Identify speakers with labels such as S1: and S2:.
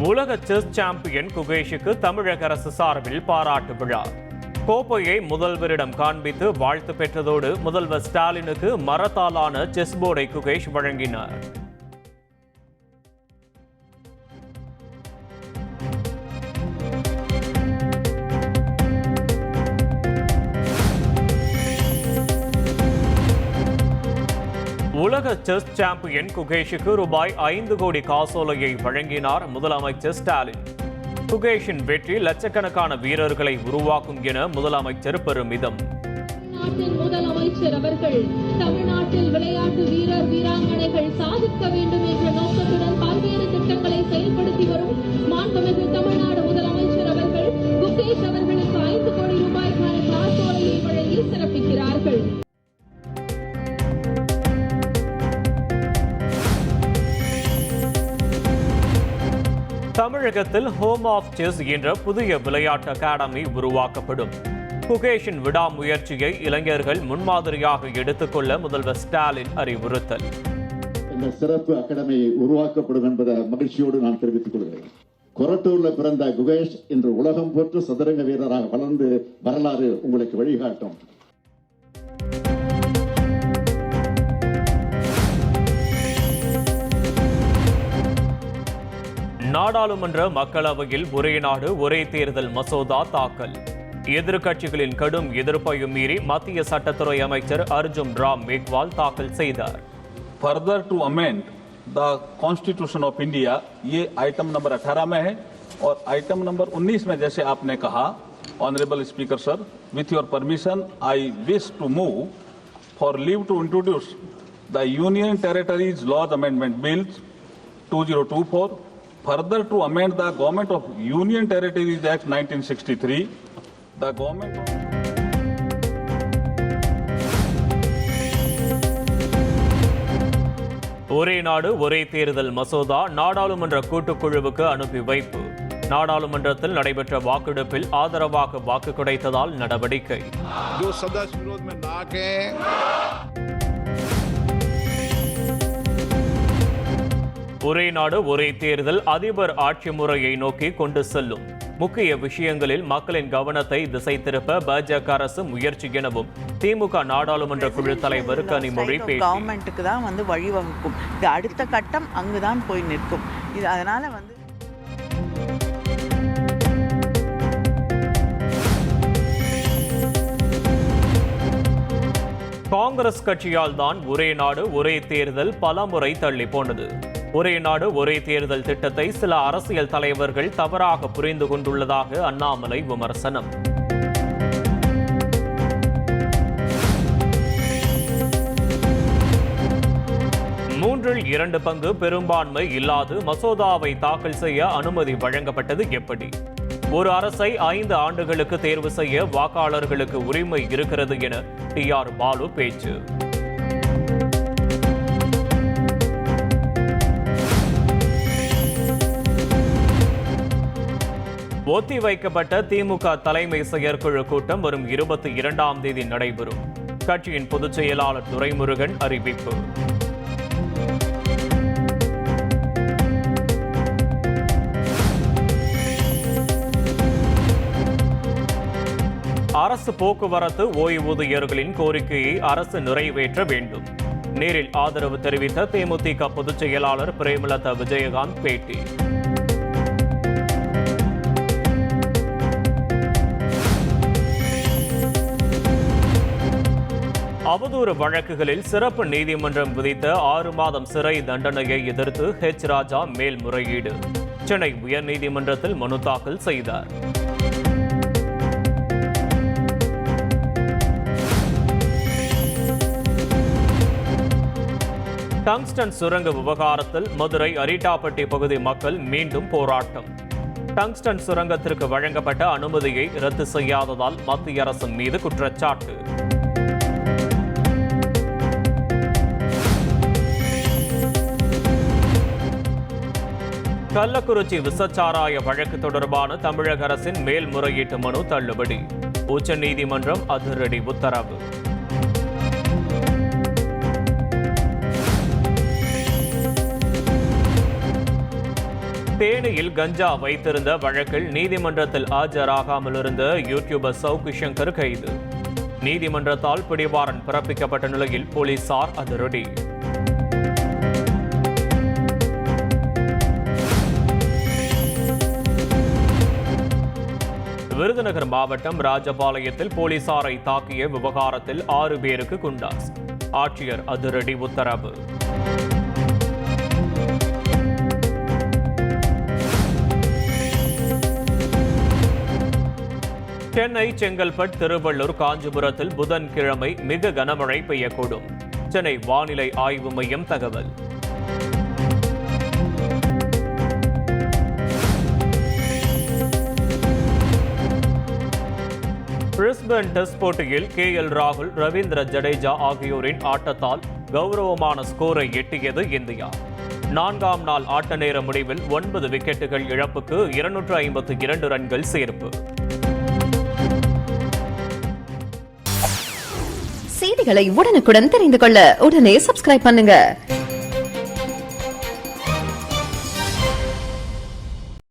S1: உலக chess champion குகேஷுக்கு தமிழக அரசு சார்பில் பாராட்டு விழா. கோப்பையை முதல்வரிடம் காண்பித்து வாழ்த்து பெற்றதோடு முதல்வர் ஸ்டாலினுக்கு மரத்தாலான செஸ் போர்டை குகேஷ் வழங்கினார். உலக செஸ் சாம்பியன் குகேஷுக்கு ரூபாய் 5 கோடி காசோலையை வழங்கினார் முதலமைச்சர் ஸ்டாலின். குகேஷின் வெற்றி லட்சக்கணக்கான வீரர்களை உருவாக்கும் என முதலமைச்சர் பெருமிதம்.
S2: முதலமைச்சர் அவர்கள் தமிழ்நாட்டில் விளையாட்டு வீரர் வீராங்கனைகள் சாதிக்க வேண்டும் என்ற நோக்கத்துடன் பல்வேறு திட்டங்களை செயல்படுத்தி வரும் மாண்புமிகு தமிழ்நாடு முதலமைச்சர் அவர்கள் குகேஷ் அவர்களுக்கு 5 கோடி ரூபாய்க்கான காசோலையை வழங்கி சிறப்பிக்கிறார்கள்.
S1: தமிழகத்தில் ஹோம் ஆஃப் செஸ் என்ற புதிய விளையாட்டு அகாடமி உருவாக்கப்படும். குகேஷின் விடாமுயற்சியை இளைஞர்கள் முன்மாதிரியாக எடுத்துக்கொள்ள முதல்வர் ஸ்டாலின் அறிவுறுத்தல்.
S3: இந்த சிறப்பு அகாடமி உருவாக்கப்படும் என்பதை மகிழ்ச்சியோடு நான் தெரிவித்துக் கொள்கிறேன். கொரட்டூர்ல பிறந்த குகேஷ் இன்று உலகம் போற்று சதுரங்க வீரராக வளர்ந்து வரலாறு உங்களுக்கு வழிகாட்டும்.
S1: நாடாளுமன்ற மக்களவையில் ஒரே நாடு ஒரே தேர்தல் மசோதா தாக்கல். எதிர்க்கட்சிகளின் கடும் எதிர்ப்பையும் மீறி மத்திய சட்டத்துறை அமைச்சர் அர்ஜுன் ராம் மேக்வால் தாக்கல் செய்தார்.
S4: Further to amend the constitution of India, ये आइटम नंबर 18 में है और आइटम नंबर 19 में जैसे आपने कहा honourable speaker sir, with your permission I wish to move for leave to introduce the union territories laws amendment bills 2024, further to amend the Government of Union Territories Act 1963, the Government of
S1: ஒரே நாடு ஒரே தேர்தல் மசோதா நாடாளுமன்ற கூட்டுக்குழுவுக்கு அனுப்பி வைப்பு. நாடாளுமன்றத்தில் நடைபெற்ற வாக்கெடுப்பில் ஆதரவாக வாக்கு கிடைத்ததால் நடவடிக்கை. ஒரே நாடு ஒரே தேர்தல் அதிபர் ஆட்சி முறையை நோக்கி கொண்டு செல்லும். முக்கிய விஷயங்களில் மக்களின் கவனத்தை திசை திருப்ப பாஜக அரசு முயற்சி எனவும் திமுக நாடாளுமன்ற குழு தலைவர் கனிமொழி பேட்டி.
S5: கவர்மெண்ட்டுக்கு தான் வழிவகுக்கும். இது அடுத்த கட்டம் அங்குதான் போய் நிற்கும். இது அதனால
S1: காங்கிரஸ் கட்சியால் தான் ஒரே நாடு ஒரே தேர்தல் பலமுறை தள்ளி போனது. ஒரே நாடு ஒரே தேர்தல் திட்டத்தை சில அரசியல் தலைவர்கள் தவறாக புரிந்து கொண்டுள்ளதாக அண்ணாமலை விமர்சனம். மூன்றில் 2 பங்கு பெரும்பான்மை இல்லாது மசோதாவை தாக்கல் செய்ய அனுமதி வழங்கப்பட்டது எப்படி? ஒரு அரசை 5 ஆண்டுகளுக்கு தேர்வு செய்ய வாக்காளர்களுக்கு உரிமை இருக்கிறது என டி.ஆர். பாலு பேச்சு. ஒத்திவைக்கப்பட்ட திமுக தலைமை செயற்குழு கூட்டம் வரும் 22ஆம் தேதி நடைபெறும். கட்சியின் பொதுச் செயலாளர் துரைமுருகன் அறிவிப்பு. அரசு போக்குவரத்து ஓய்வூதியர்களின் கோரிக்கையை அரசு நிறைவேற்ற வேண்டும். நேரில் ஆதரவு தெரிவித்த தேமுதிக பொதுச் செயலாளர் பிரேமலதா விஜயகாந்த் பேட்டி. அவதூறு வழக்குகளில் சிறப்பு நீதிமன்றம் விதித்த 6 மாதம் சிறை தண்டனையை எதிர்த்து ஹெச். ராஜா மேல்முறையீடு. சென்னை உயர்நீதிமன்றத்தில் மனு தாக்கல் செய்தார். டங்ஸ்டன் சுரங்க விவகாரத்தில் மதுரை அரிட்டாப்பட்டி பகுதி மக்கள் மீண்டும் போராட்டம். டங்ஸ்டன் சுரங்கத்திற்கு வழங்கப்பட்ட அனுமதியை ரத்து செய்யாததால் மத்திய அரசு மீது குற்றச்சாட்டு. கள்ளக்குறிச்சி விசச்சாராய வழக்கு தொடர்பான தமிழக அரசின் மேல்முறையீட்டு மனு தள்ளுபடி. உச்சநீதிமன்றம் அதிரடி உத்தரவு. தேனியில் கஞ்சா வைத்திருந்த வழக்கில் நீதிமன்றத்தில் ஆஜராகாமல் இருந்த யூடியூபர் சவுக்கு சங்கர் கைது. நீதிமன்றத்தால் பிடிவாரண்ட் பிறப்பிக்கப்பட்ட நிலையில் போலீசார் அதிரடி. விருதுநகர் மாவட்டம் ராஜபாளையத்தில் போலீசாரை தாக்கிய விவகாரத்தில் 6 பேருக்கு குண்டாஸ். ஆட்சியர் அதிரடி உத்தரவு. சென்னை, செங்கல்பட்டு, திருவள்ளூர், காஞ்சிபுரத்தில் புதன்கிழமை மிக கனமழை பெய்யக்கூடும். சென்னை வானிலை ஆய்வு மையம் தகவல். பிரிஸ்பேன் டெஸ்ட் போட்டியில் KL ராகுல், ரவீந்திர ஜடேஜா ஆகியோரின் ஆட்டத்தால் கௌரவமான ஸ்கோரை எட்டியது இந்தியா. 4ஆம் நாள் ஆட்ட நேர முடிவில் 9 விக்கெட்டுகள் இழப்புக்கு 252 ரன்கள் சேர்ப்பு.
S6: செய்திகளை உடனுக்குடன் தெரிந்து கொள்ள உடனே சப்ஸ்கிரைப் பண்ணுங்க.